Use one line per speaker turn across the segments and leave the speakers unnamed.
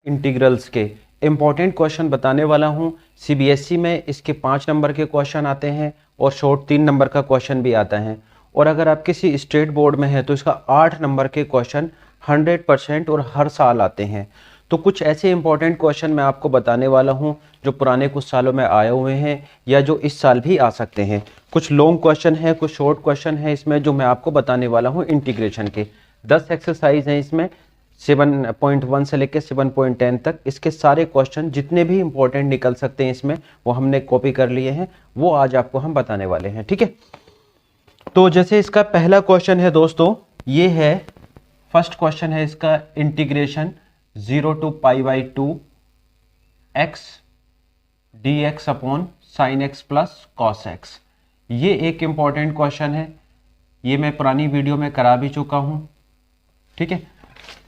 Integrals के important question बताने वाला हूँ। सीबीएसई में इसके 5 नंबर के क्वेश्चन आते हैं और शॉर्ट 3 नंबर का क्वेश्चन भी आता है, और अगर आप किसी स्टेट बोर्ड में हैं तो इसका 8 नंबर के क्वेश्चन 100% और हर साल आते हैं। तो कुछ ऐसे इंपॉर्टेंट क्वेश्चन मैं आपको बताने वाला हूं जो पुराने कुछ सालों में आए हुए हैं या जो इस साल भी आ सकते हैं। कुछ लॉन्ग क्वेश्चन है, कुछ शॉर्ट क्वेश्चन है इसमें जो मैं आपको बताने वाला हूं। इंटीग्रेशन के 10 एक्सरसाइज हैं इसमें, 7.1 से लेकर 7.10 तक। इसके सारे क्वेश्चन जितने भी इंपॉर्टेंट निकल सकते हैं इसमें वो हमने कॉपी कर लिए हैं, वो आज आपको हम बताने वाले हैं। ठीक है, तो जैसे इसका पहला क्वेश्चन है दोस्तों, ये है फर्स्ट क्वेश्चन है इसका, integration 0 to π/2 x dx upon sine x plus cos x. ये एक इंपॉर्टेंट क्वेश्चन है, ये मैं पुरानी वीडियो में करा भी चुका हूं। ठीक है,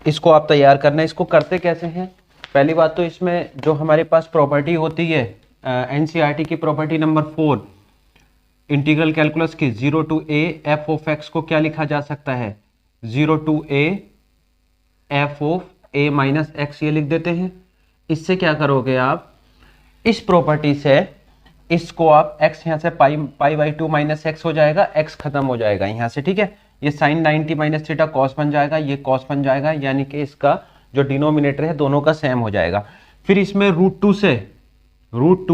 इसको आप तैयार करना है। इसको करते कैसे हैं? पहली बात तो इसमें जो हमारे पास प्रॉपर्टी होती है एनसीईआरटी की प्रॉपर्टी नंबर 4 इंटीग्रल कैलकुलस की, 0 to a f of x को क्या लिखा जा सकता है? 0 to a f of a minus x, ये लिख देते हैं। इससे क्या करोगे आप, इस प्रॉपर्टी से इसको आप x यहाँ से π/2 माइनस एक्स हो जाएगा, x खत्म हो जाएगा यहाँ से। ठीक है, ये साइन 90 माइनस थीटा कॉस बन जाएगा, ये कॉस बन जाएगा, यानी कि इसका जो डिनोमिनेटर है दोनों का सेम हो जाएगा। फिर इसमें √2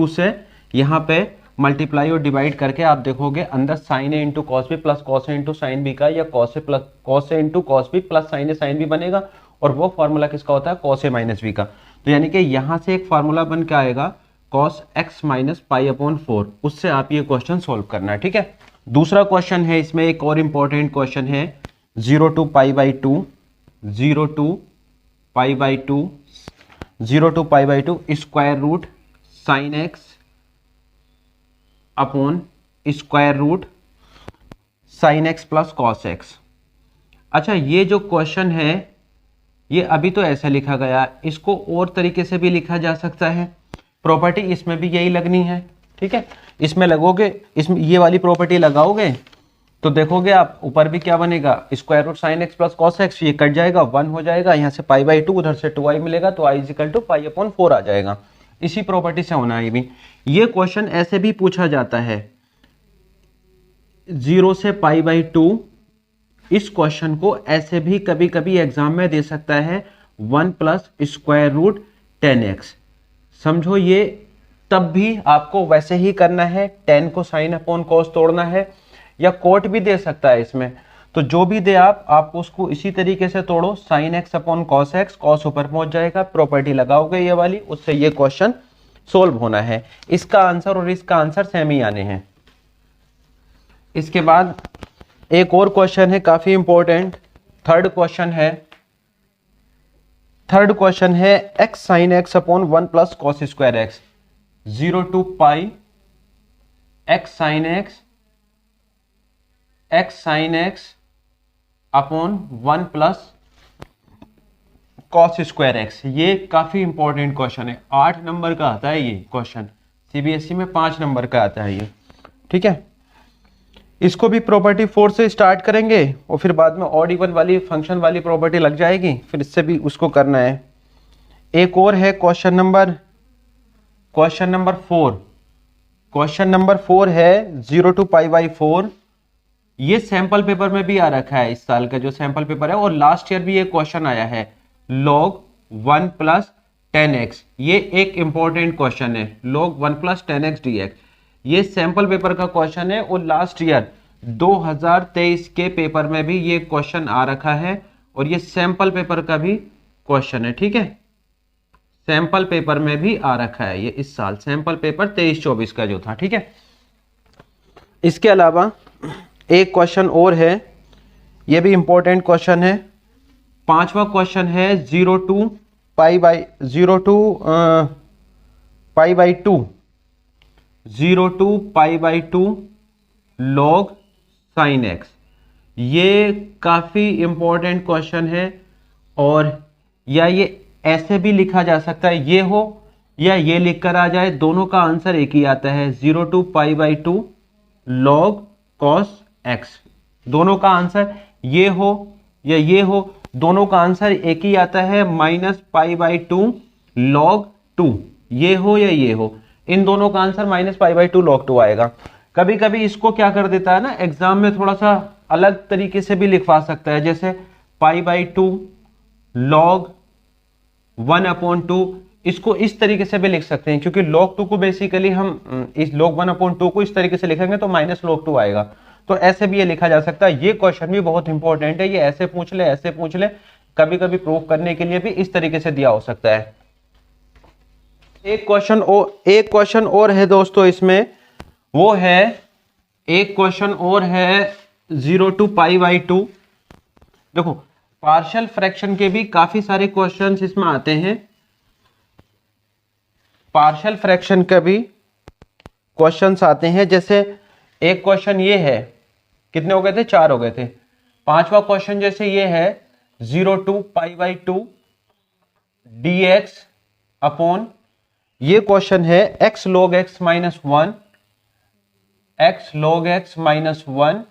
से यहाँ पे मल्टीप्लाई और डिवाइड करके आप देखोगे अंदर sine A into cos B plus cos A into sine B का, या cos A into cos B plus sine A sine B बनेगा, और वो फॉर्मूला किसका होता है? कॉस ए माइनस बी का। तो यानी कि यहां से एक फार्मूला बन के आएगा कॉस एक्स माइनस π/4, उससे आप ये क्वेश्चन सोल्व करना है। ठीक है, दूसरा क्वेश्चन है इसमें, एक और इंपॉर्टेंट क्वेश्चन है, 0 to π/2 square root sine x upon square root sine x plus cos x. अच्छा, ये जो क्वेश्चन है ये अभी तो ऐसा लिखा गया, इसको और तरीके से भी लिखा जा सकता है। प्रॉपर्टी इसमें भी यही लगनी है। ठीक है, इसमें लगोगे, इसमें ये वाली प्रॉपर्टी लगाओगे तो देखोगे आप ऊपर भी क्या बनेगा, square root sine x plus cos x, ये कट जाएगा, 1 हो जाएगा, यहाँ से π/2 उधर से 2i मिलेगा, तो i इक्वल टू π/4 आ जाएगा। इसी प्रॉपर्टी से होना है भी। ये क्वेश्चन ऐसे भी पूछा जाता है, 0 से π/2, इस क्वेश्चन को ऐसे भी कभी कभी एग्जाम में दे सकता है 1 प्लस स्क्वायर रूट 10x। समझो, ये तब भी आपको वैसे ही करना है, 10 को साइन अपॉन कॉस तोड़ना है, या कोट भी दे सकता है इसमें। तो जो भी दे आप उसको इसी तरीके से तोड़ो, sign x upon cos x, cos ऊपर पहुंच जाएगा, प्रॉपर्टी लगाओगे ये वाली, उससे ये क्वेश्चन सोल्व होना है। इसका आंसर और इसका आंसर सेम ही आने हैं। इसके बाद एक और क्वेश्चन है काफी इंपॉर्टेंट, थर्ड क्वेश्चन है x sign x upon 1 plus cos square x, 0 to π x sign x upon 1 plus cos square x. ये काफी इंपॉर्टेंट क्वेश्चन है, 8 नंबर का आता है ये क्वेश्चन, सीबीएसई में 5 नंबर का आता है ये। ठीक है, इसको भी प्रॉपर्टी 4 से स्टार्ट करेंगे और फिर बाद में ऑड इवन वाली फंक्शन वाली प्रॉपर्टी लग जाएगी, फिर इससे भी उसको करना है। एक और है क्वेश्चन नंबर 4 है 0 to π/4। ये सैंपल पेपर में भी आ रखा है, इस साल का जो सैंपल पेपर है, और लास्ट ईयर भी ये क्वेश्चन आया है, log 1 प्लस 10x। ये एक इंपॉर्टेंट क्वेश्चन है, log 1 प्लस 10x dx। ये सैंपल पेपर का क्वेश्चन है, और लास्ट ईयर 2023 के पेपर में भी ये क्वेश्चन आ रखा है, और ये सैंपल पेपर का भी क्वेश्चन है। ठीक है, सैंपल पेपर में भी आ रखा है ये इस साल, सैंपल पेपर 23-24 का जो था। ठीक है, इसके अलावा एक क्वेश्चन और है, ये भी इंपॉर्टेंट क्वेश्चन है, 5वां क्वेश्चन है 0 to π/2 log साइन एक्स। ये काफी इंपॉर्टेंट क्वेश्चन है, और या ये ऐसे भी लिखा जा सकता है, ये हो या ये लिखकर आ जाए, दोनों का आंसर एक ही आता है, 0 to π/2 log cos x। दोनों का आंसर ये हो, दोनों का आंसर एक ही आता है, -π/2 log 2, ये हो या ये हो, इन दोनों का आंसर -π/2 log 2 आएगा। कभी कभी इसको क्या कर देता है ना एग्जाम में, थोड़ा सा अलग तरीके से भी लिखवा सकता है, जैसे π/2 log 1/2, इसको इस तरीके से भी लिख सकते हैं, क्योंकि log 2 को बेसिकली हम इस log 1/2 को इस तरीके से लिखेंगे तो -log 2 आएगा। तो ऐसे भी ये लिखा जा सकता है। ये क्वेश्चन भी बहुत इंपॉर्टेंट है, ये ऐसे पूछ ले ऐसे पूछ ले, कभी कभी प्रूव करने के लिए भी इस तरीके से दिया हो सकता है। एक क्वेश्चन और है दोस्तों इसमें, वो है एक क्वेश्चन और है 0 to π/2। देखो पार्शियल फ्रैक्शन के भी काफी सारे क्वेश्चंस इसमें आते हैं, पार्शियल फ्रैक्शन का भी क्वेश्चंस आते हैं। जैसे एक क्वेश्चन ये है, कितने हो गए थे, 4 हो गए थे। पांचवा क्वेश्चन जैसे ये है 0 to π/2 dx अपॉन, ये क्वेश्चन है x log x minus 1, x log x minus 1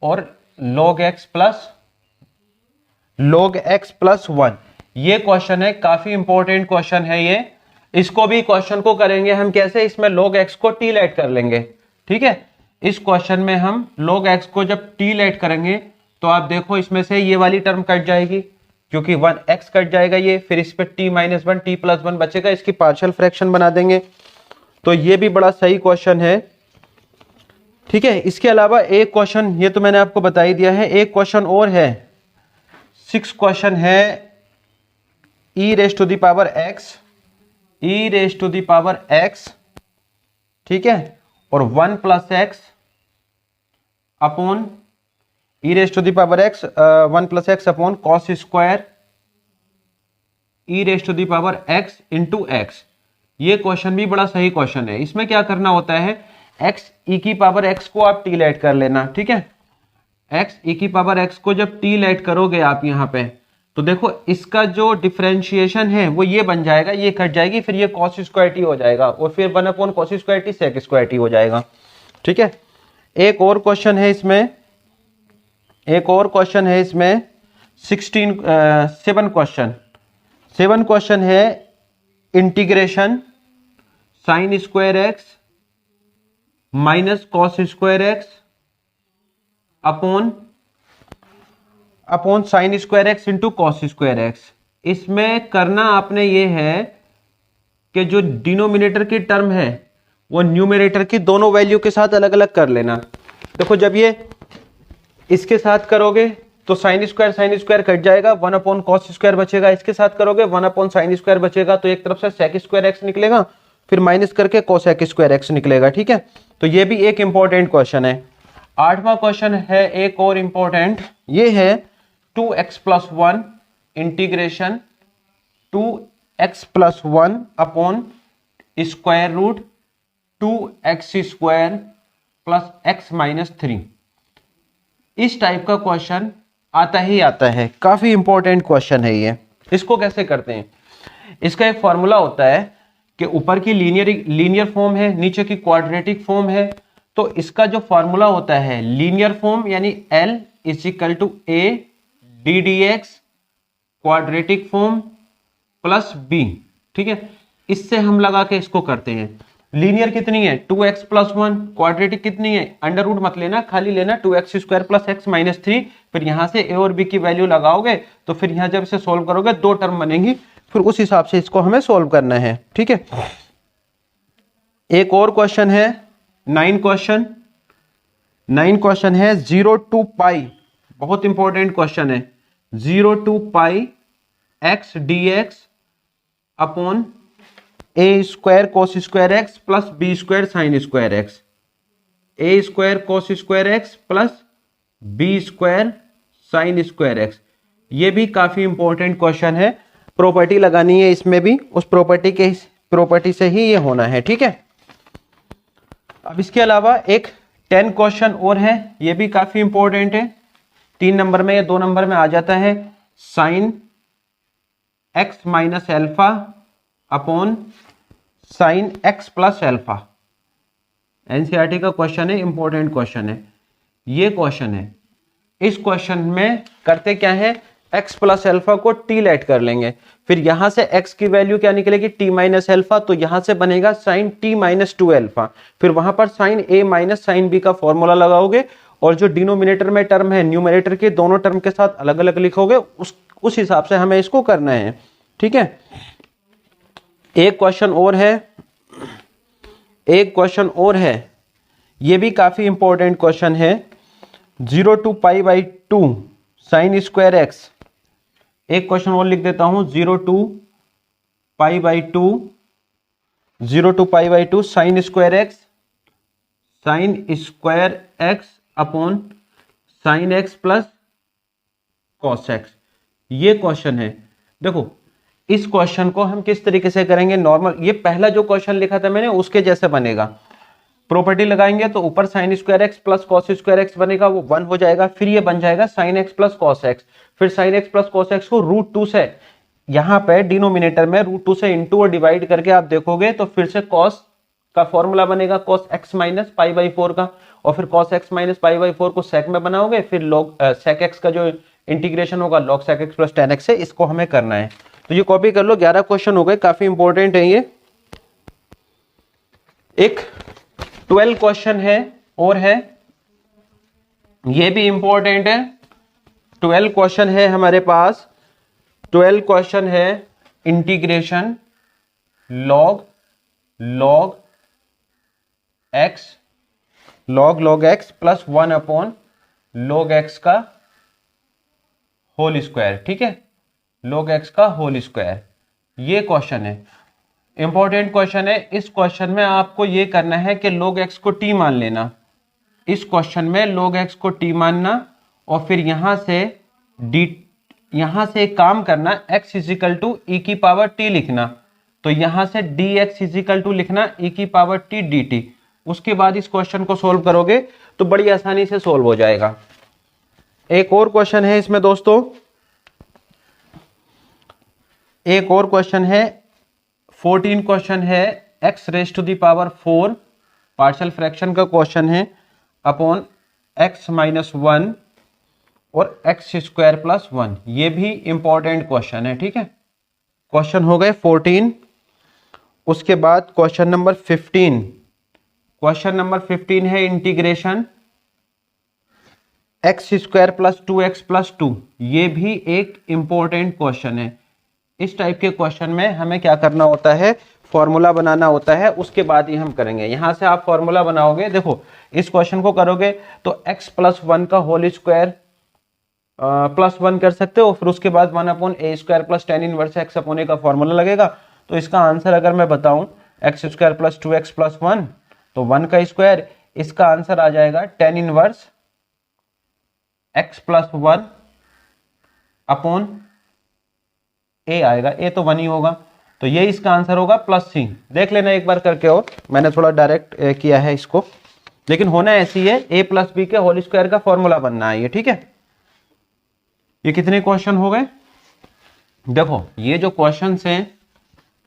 और log x plus 1। ये क्वेश्चन है, काफी इंपॉर्टेंट क्वेश्चन है ये। इसको भी क्वेश्चन को करेंगे हम कैसे, इसमें log x को t लेट कर लेंगे, ठीक है। इस क्वेश्चन में हम log x को जब t लेट करेंगे तो आप देखो इसमें से ये वाली टर्म कट जाएगी, क्योंकि 1x कट जाएगा ये, फिर इस पे t-1 t+1 बचेगा, इसकी पार्शियल फ्रैक्शन बना देंगे। तो ये भी बड़ा सही क्वेश्चन है, ठीक है। इसके अलावा एक क्वेश्चन, ये तो मैंने आपको बता ही दिया है, एक क्वेश्चन और है, 6 क्वेश्चन है e power x, ठीक है, और 1 plus x upon (1 plus x upon cos square (x into x). ये क्वेश्चन भी बड़ा सही क्वेश्चन है। इसमें क्या करना होता है, x e⁻x को आप t लेट कर लेना, ठीक है। x e⁻x को जब t लेट करोगे आप यहाँ पे, तो देखो इसका जो डिफरेंशिएशन है वो ये बन जाएगा, ये कट जाएगी, फिर ये cos स्क्वायर t हो जाएगा, और फिर 1/cos square t sec square t हो जाएगा, ठीक है। एक और क्वेश्चन है इसमें, 7 क्वेश्चन है integration sin square x minus cos square x upon sin square x into cos square x। इसमें करना आपने ये है कि जो डिनोमिनेटर की टर्म है वो न्यूमरेटर की दोनों वैल्यू के साथ अलग अलग कर लेना। देखो जब ये इसके साथ करोगे तो sin स्क्वायर कट जाएगा, 1/cos स्क्वायर बचेगा, इसके साथ करोगे 1/sin स्क्वायर बचेगा, तो एक तरफ से sec स्क्वायर x निकलेगा, फिर माइनस करके cosec स्क्वायर x निकलेगा, ठीक है। तो ये भी एक इंपॉर्टेंट क्वेश्चन है। 8वां क्वेश्चन है एक और इंपॉर्टेंट, ये है 2x plus 1 integration 2x plus 1 upon square root 2x square plus x minus 3। इस टाइप का क्वेश्चन आता ही आता है, काफी इंपॉर्टेंट क्वेश्चन है ये। इसको कैसे करते हैं, इसका एक फॉर्मूला होता है कि ऊपर की लीनियर फॉर्म है, नीचे की क्वाड्रेटिक फॉर्म है। तो इसका जो फॉर्मूला होता है लीनियर फॉर्म यानी L = A ddx quadratic form plus b, ठीक है। इससे हम लगा के इसको करते हैं। लीनियर कितनी है 2x plus 1, क्वाड्रेटिक कितनी है, अंडर रूट मत लेना, खाली लेना 2x square plus x minus 3। फिर यहां से a और b की वैल्यू लगाओगे तो फिर यहां जब इसे सोल्व करोगे 2 टर्म बनेंगी, फिर उस हिसाब से इसको हमें सोल्व करना है, ठीक है। एक और क्वेश्चन है 9 क्वेश्चन है 0 to π, बहुत इंपॉर्टेंट क्वेश्चन है, 0 to π x dx upon a square cos square x plus b square sin square x, a square cos square x plus b square sin square x। ये भी काफी important question है, property लगानी है इसमें भी, उस प्रॉपर्टी से ही ये होना है, ठीक है। अब इसके अलावा एक 10 क्वेश्चन और है, ये भी काफी इंपॉर्टेंट है, 3 नंबर में या 2 नंबर में आ जाता है, sin x minus alpha upon sin x plus alpha. NCERT का क्वेश्चन है, इंपॉर्टेंट क्वेश्चन है ये क्वेश्चन है। इस क्वेश्चन में करते क्या है, x प्लस अल्फा को t लेट कर लेंगे, फिर यहां से x की वैल्यू क्या निकलेगी t माइनस अल्फा, तो यहां से बनेगा साइन t माइनस 2 अल्फा, फिर वहां पर sine a minus sine b का फॉर्मूला लगाओगे और जो डिनोमिनेटर में टर्म है न्यूमरेटर के दोनों टर्म के साथ अलग अलग लिखोगे, उस हिसाब से हमें इसको करना है। ठीक है, एक क्वेश्चन और है, ये भी काफी इंपॉर्टेंट क्वेश्चन है। 0 to pi by 2 sine square x, एक क्वेश्चन और लिख देता हूं, 0 to pi by 2 sine square x upon sine x plus cos x, ये क्वेश्चन है। देखो इस क्वेश्चन को हम किस तरीके से करेंगे, नॉर्मल ये पहला जो क्वेश्चन लिखा था मैंने उसके जैसे बनेगा। प्रॉपर्टी लगाएंगे तो ऊपर sine square x plus cos square x बनेगा, वो 1 हो जाएगा, फिर ये बन जाएगा sine x plus cos x, फिर sine x plus cos x को √2 से यहां पे डिनोमिनेटर में √2 से इंटू और डिवाइड करके आप देखोगे तो फिर से कॉस का फॉर्मूला बनेगा cos x minus pi by 4 का, और फिर cos x minus pi by 4 को सेक में बनाओगे, फिर लॉग सेक एक्स का जो इंटीग्रेशन होगा log sec x plus tan x से, इसको हमें करना है। तो ये कॉपी कर लो, 11 क्वेश्चन हो गए, काफी इंपॉर्टेंट है ये। एक 12 क्वेश्चन है और है, ये भी इंपॉर्टेंट है। 12 क्वेश्चन है हमारे पास, 12 क्वेश्चन है integration log x plus 1 upon log x का होल स्क्वायर। ठीक है, log x का होल स्क्वायर, ये क्वेश्चन है, इंपॉर्टेंट क्वेश्चन है। इस क्वेश्चन में आपको ये करना है कि log x को t मान लेना, इस क्वेश्चन में log x को t मानना, और फिर यहां से एक काम करना, x इजिकल टू ई की पावर t लिखना, तो यहां से dx इजिकल टू लिखना e की पावर t dt। उसके बाद इस क्वेश्चन को सोल्व करोगे तो बड़ी आसानी से सोल्व हो जाएगा। एक और क्वेश्चन है इसमें दोस्तों, एक और क्वेश्चन है, 14 क्वेश्चन है, x raise to the power 4 partial fraction का क्वेश्चन है अपॉन x माइनस 1 और x स्क्वायर प्लस 1, ये भी इंपॉर्टेंट क्वेश्चन है। ठीक है, क्वेश्चन हो गए 14। उसके बाद क्वेश्चन नंबर 15 है integration x square plus 2x plus 2, ये भी एक इंपॉर्टेंट क्वेश्चन है। इस टाइप के क्वेश्चन में हमें क्या करना होता है, फॉर्मूला बनाना होता है, उसके बाद ही हम करेंगे। यहां से आप फॉर्मूला बनाओगे, देखो इस क्वेश्चन को करोगे तो x प्लस 1 का होल स्क्वायर प्लस 1 कर सकते हो, फिर उसके बाद 1 upon a square plus tan inverse x upon a का फॉर्मूला लगेगा। तो इसका आंसर अगर मैं बताऊं x square plus 2x plus 1, तो 1 का स्क्वायर, इसका आंसर आ जाएगा tan inverse x plus 1 upon a आएगा, ए तो 1 ही होगा, तो ये इसका आंसर होगा प्लस सी। देख लेना एक बार करके, और मैंने थोड़ा डायरेक्ट किया है इसको, लेकिन होना ऐसी है, ए प्लस बी के होल स्क्वायर का फॉर्मूला बनना है ये। ठीक है, ये कितने क्वेश्चन हो गए, देखो ये जो क्वेश्चन हैं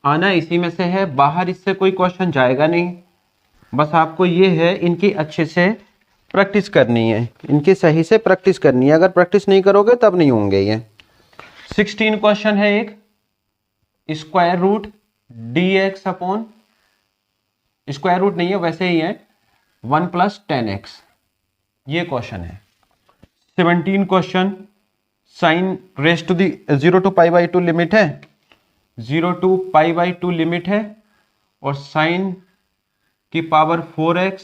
आना इसी में से है, बाहर इससे कोई क्वेश्चन जाएगा नहीं, बस आपको ये है इनकी अच्छे से प्रैक्टिस करनी है, इनकी सही से प्रैक्टिस करनी है, अगर प्रैक्टिस नहीं करोगे तब नहीं होंगे ये। 16 क्वेश्चन है एक, square root dx upon, square root नहीं है वैसे ही है, 1 प्लस 10x, ये क्वेश्चन है। 17 question, sine raise to the 0 to pi by 2 limit है, 0 टू पाई बाई 2 लिमिट है, और साइन की power 4x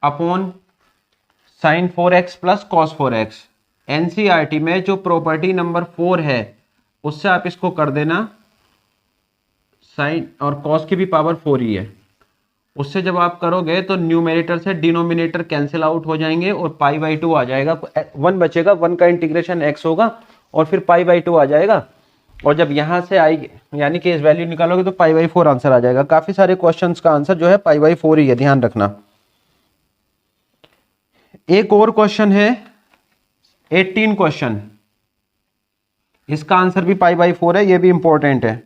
upon sine 4x plus cos 4x। NCERT में जो प्रॉपर्टी नंबर 4 है उससे आप इसको कर देना, साइन और कॉस की भी पावर 4 ही है, उससे जब आप करोगे तो न्यूमरेटर से डिनोमिनेटर कैंसिल आउट हो जाएंगे और पाई बाई 2 आ जाएगा, 1 बचेगा, 1 का इंटीग्रेशन x होगा और फिर पाई बाई 2 आ जाएगा, और जब यहां से आएगी यानी कि इस वैल्यू निकालोगे तो पाई बाई 4 आंसर आ जाएगा। काफी सारे क्वेश्चंस का आंसर जो है पाई बाई 4 ही है, ध्यान रखना। एक और क्वेश्चन है 18 क्वेश्चन, इसका आंसर भी पाई बाई 4 है, ये भी इंपॉर्टेंट है।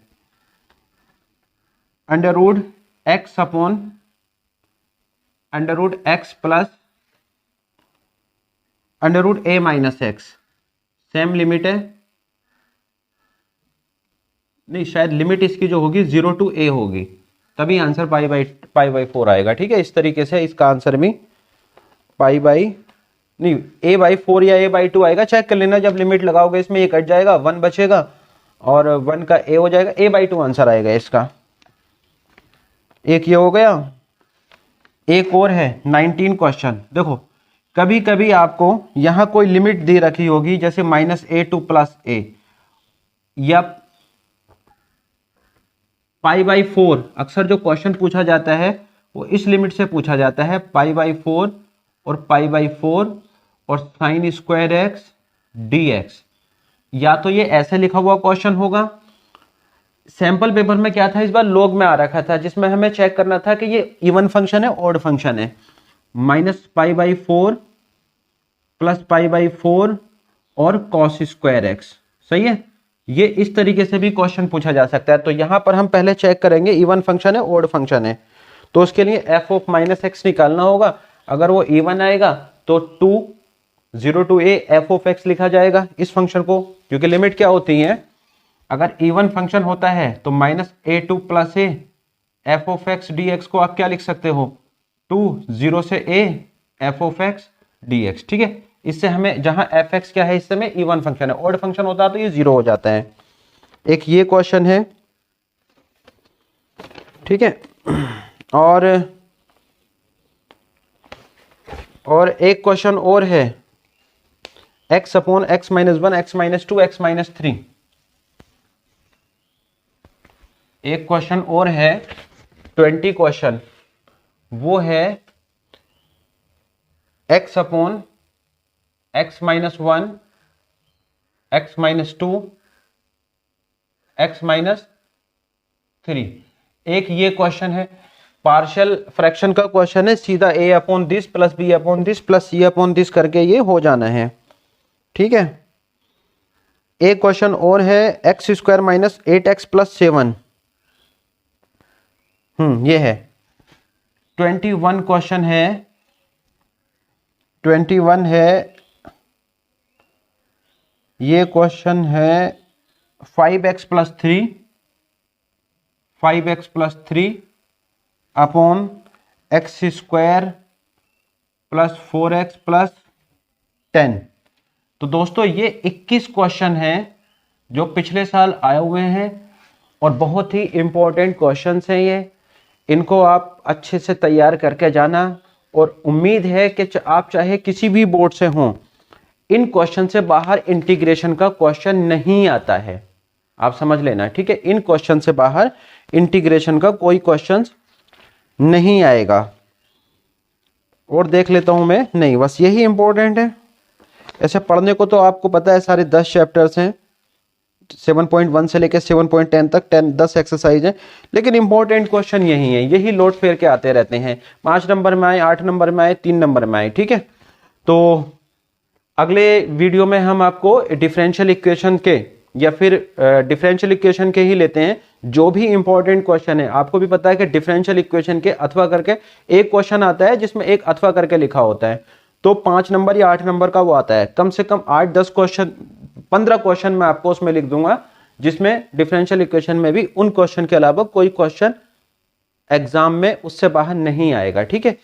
Under root x upon under root x plus under root a minus x, same limit है, नहीं, शायद लिमिट इसकी जो होगी 0 to a होगी, तभी आंसर पाई बाई 4 आएगा। ठीक है, इस तरीके से इसका आंसर भी पाई बाई नहीं a/4 या a/2 आएगा। चेक कर लेना, जब लिमिट लगाओगे इसमें ये कट जाएगा, 1 बचेगा और 1 का a हो जाएगा, a/2 आंसर आएगा इसका। एक ये हो गया। एक और है 19 क्वेश्चन। देखो कभी कभी आपको यहां कोई लिमिट दे रखी होगी, जैसे -a to +a या पाई/4। अक्सर जो क्वेश्चन पूछा जाता है वो इस लिमिट से पूछा जाता है, पाई/4 और पाई/4 और sin² dx। या तो ये ऐसे लिखा हुआ क्वेश्चन होगा, सैंपल पेपर में क्या था इस बार लॉग में आ रखा था, जिसमें हमें चेक करना था कि ये इवन फंक्शन है ऑड फंक्शन है। -पाई/4 + पाई/4 और cos²x। सही है, ये इस तरीके से भी क्वेश्चन पूछा जा सकता है। तो यहां पर हम पहले चेक करेंगे इवन फंक्शन है ऑड फंक्शन है, तो उसके लिए f(-x) निकालना होगा। अगर वो इवन आएगा तो 0 to a f(x) लिखा जाएगा इस फंक्शन को, क्योंकि लिमिट क्या होती है, अगर इवन फंक्शन होता है तो -a to +a f(x) dx को आप क्या लिख सकते हो, 0 से a f(x) dx। ठीक है, इससे हमें जहां fx क्या है, इस समय इवन फंक्शन है, ऑड फंक्शन होता है तो ये 0 हो जाता है। एक ये क्वेश्चन है। ठीक है, और एक क्वेश्चन और है, x/(x-1), x-2), x-3। एक क्वेश्चन और है 20 क्वेश्चन, वो है x/(x-1), x-2), x-3। एक ये क्वेश्चन है, पार्शियल फ्रैक्शन का क्वेश्चन है, सीधा a/this + b/this + c/this करके ये हो जाना है। ठीक है, एक क्वेश्चन और है x² - 8x + 7। ये है 21 क्वेश्चन है, 21 है। ये क्वेश्चन है 5x + 3 अपॉन x² + 4x + 10। तो दोस्तों ये 21 क्वेश्चन हैं जो पिछले साल आए हुए हैं और बहुत ही इंपॉर्टेंट क्वेश्चंस हैं ये। इनको आप अच्छे से तैयार करके जाना, और उम्मीद है कि आप चाहे किसी भी बोर्ड से हों, इन क्वेश्चन से बाहर इंटीग्रेशन का क्वेश्चन नहीं आता है, आप समझ लेना। ठीक है, इन क्वेश्चन से बाहर इंटीग्रेशन का कोई क्वेश्चन नहीं आएगा। और देख लेता हूं मैं, नहीं बस यही इंपॉर्टेंट है। ऐसे पढ़ने को तो आपको पता है सारे 10 चैप्टर्स हैं, 7.1 से लेकर 7.10 तक 10 एक्सरसाइज है, लेकिन इंपॉर्टेंट क्वेश्चन यही है, यही लोड फेर के आते रहते हैं। 5 नंबर में आए, 8 नंबर में आए, 3 नंबर में आए। ठीक है, तो अगले वीडियो में हम आपको डिफरेंशियल इक्वेशन के या फिर डिफरेंशियल इक्वेशन के ही लेते हैं, जो भी इंपॉर्टेंट क्वेश्चन है। आपको भी पता है कि डिफरेंशियल इक्वेशन के अथवा करके एक क्वेश्चन आता है जिसमें एक अथवा करके लिखा होता है, तो 5 नंबर या 8 नंबर का वो आता है। कम से कम 8-10 क्वेश्चन, 15 क्वेश्चन मैं आपको उसमें लिख दूंगा, जिसमें डिफरेंशियल इक्वेशन में भी उन क्वेश्चन के अलावा कोई क्वेश्चन एग्जाम में उससे बाहर नहीं आएगा। ठीक है,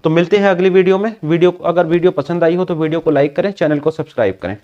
तो मिलते हैं अगली वीडियो में। अगर वीडियो पसंद आई हो तो वीडियो को लाइक करें, चैनल को सब्सक्राइब करें।